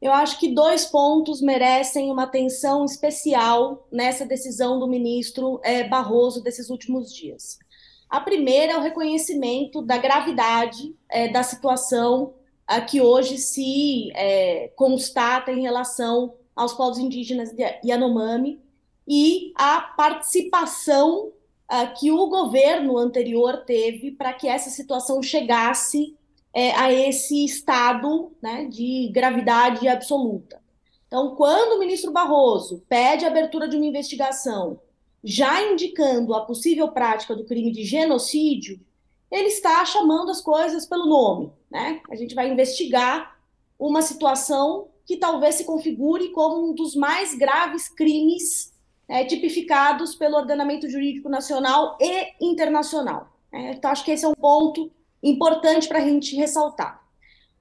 Eu acho que dois pontos merecem uma atenção especial nessa decisão do ministro Barroso desses últimos dias. A primeira é o reconhecimento da gravidade da situação que hoje se constata em relação aos povos indígenas Yanomami e a participação que o governo anterior teve para que essa situação chegasse a esse estado, né, de gravidade absoluta. Então, quando o ministro Barroso pede a abertura de uma investigação, já indicando a possível prática do crime de genocídio, ele está chamando as coisas pelo nome, né? A gente vai investigar uma situação que talvez se configure como um dos mais graves crimes tipificados pelo ordenamento jurídico nacional e internacional. Então, acho que esse é um ponto importante para a gente ressaltar.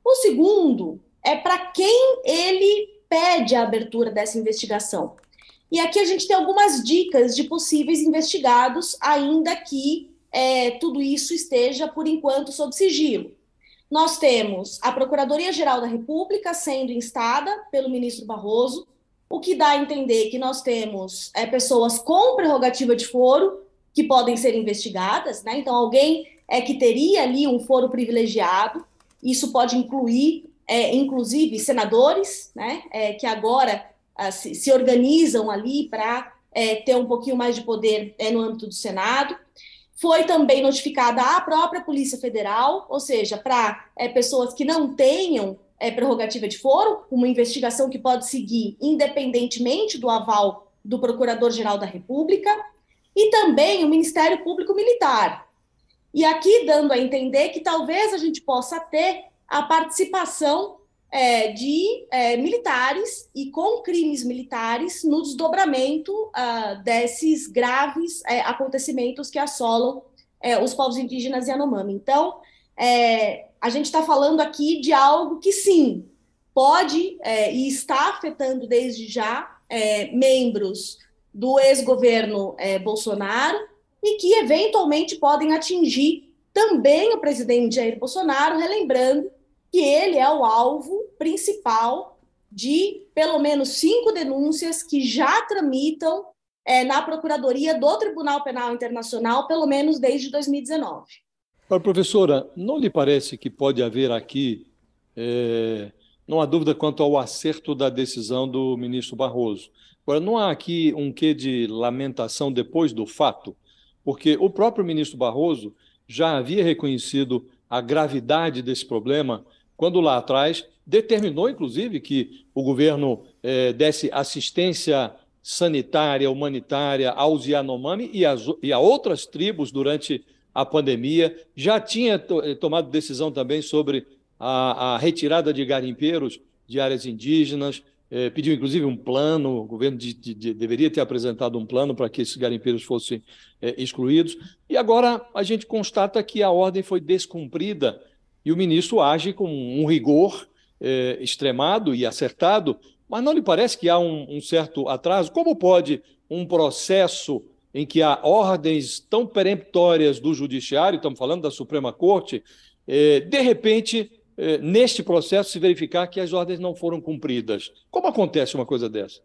O segundo é para quem ele pede a abertura dessa investigação. E aqui a gente tem algumas dicas de possíveis investigados, ainda que tudo isso esteja, por enquanto, sob sigilo. Nós temos a Procuradoria-Geral da República sendo instada pelo ministro Barroso, o que dá a entender que nós temos pessoas com prerrogativa de foro que podem ser investigadas, né? Então, alguém que teria ali um foro privilegiado, isso pode incluir, inclusive, senadores, né? Que agora se organizam ali para ter um pouquinho mais de poder no âmbito do Senado. Foi também notificada a própria Polícia Federal, ou seja, para pessoas que não tenham prerrogativa de foro, uma investigação que pode seguir independentemente do aval do Procurador-Geral da República, e também o Ministério Público Militar. E aqui dando a entender que talvez a gente possa ter a participação de militares e com crimes militares no desdobramento desses graves acontecimentos que assolam os povos indígenas Yanomami. Então, a gente está falando aqui de algo que, sim, pode e está afetando desde já membros do ex-governo Bolsonaro e que, eventualmente, podem atingir também o presidente Jair Bolsonaro, relembrando que ele é o alvo principal de pelo menos 5 denúncias que já tramitam na Procuradoria do Tribunal Penal Internacional, pelo menos desde 2019. Professora, não lhe parece que pode haver aqui, não há dúvida quanto ao acerto da decisão do ministro Barroso. Agora, não há aqui um quê de lamentação depois do fato? Porque o próprio ministro Barroso já havia reconhecido a gravidade desse problema quando lá atrás determinou, inclusive, que o governo desse assistência sanitária, humanitária aos Yanomami e a outras tribos durante a pandemia, já tinha tomado decisão também sobre a retirada de garimpeiros de áreas indígenas, pediu inclusive um plano, o governo deveria ter apresentado um plano para que esses garimpeiros fossem excluídos, e agora a gente constata que a ordem foi descumprida e o ministro age com um rigor extremado e acertado, mas não lhe parece que há um certo atraso? Como pode um processo em que há ordens tão peremptórias do Judiciário, estamos falando da Suprema Corte, de repente, neste processo, se verificar que as ordens não foram cumpridas? Como acontece uma coisa dessa?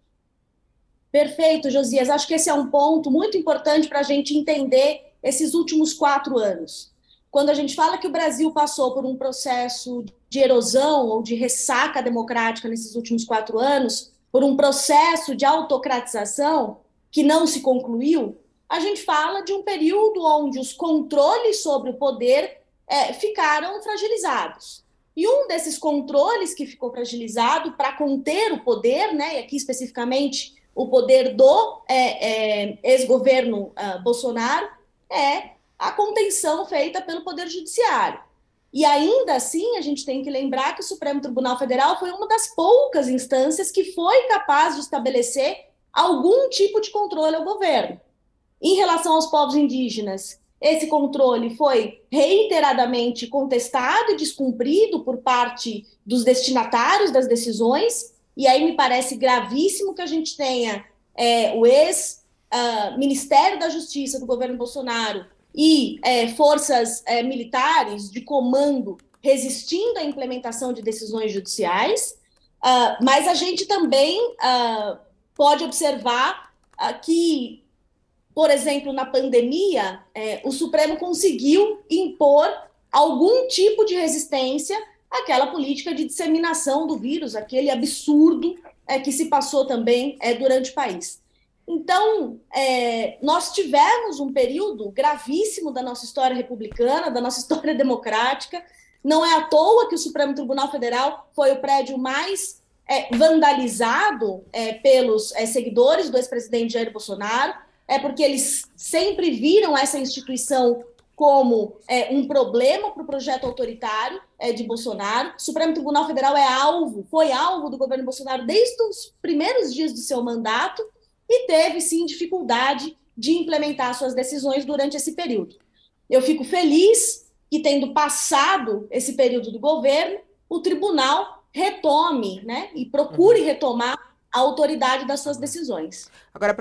Perfeito, Josias. Acho que esse é um ponto muito importante para a gente entender esses últimos 4 anos. Quando a gente fala que o Brasil passou por um processo de erosão ou de ressaca democrática nesses últimos 4 anos, por um processo de autocratização que não se concluiu, a gente fala de um período onde os controles sobre o poder ficaram fragilizados. E um desses controles que ficou fragilizado para conter o poder, né, e aqui especificamente o poder do ex-governo Bolsonaro, é a contenção feita pelo Poder Judiciário. E ainda assim, a gente tem que lembrar que o Supremo Tribunal Federal foi uma das poucas instâncias que foi capaz de estabelecer algum tipo de controle ao governo. Em relação aos povos indígenas, esse controle foi reiteradamente contestado e descumprido por parte dos destinatários das decisões, e aí me parece gravíssimo que a gente tenha o ex-Ministério da Justiça do governo Bolsonaro e forças militares de comando resistindo à implementação de decisões judiciais. Mas a gente também pode observar que, por exemplo, na pandemia, o Supremo conseguiu impor algum tipo de resistência àquela política de disseminação do vírus, aquele absurdo que se passou também durante o país. Então, nós tivemos um período gravíssimo da nossa história republicana, da nossa história democrática. Não é à toa que o Supremo Tribunal Federal foi o prédio mais vandalizado pelos seguidores do ex-presidente Jair Bolsonaro, porque eles sempre viram essa instituição como um problema para o projeto autoritário de Bolsonaro. O Supremo Tribunal Federal foi alvo do governo Bolsonaro desde os primeiros dias do seu mandato e teve, sim, dificuldade de implementar suas decisões durante esse período. Eu fico feliz que, tendo passado esse período do governo, o tribunal retome, né, e procure retomar a autoridade das suas decisões. Agora,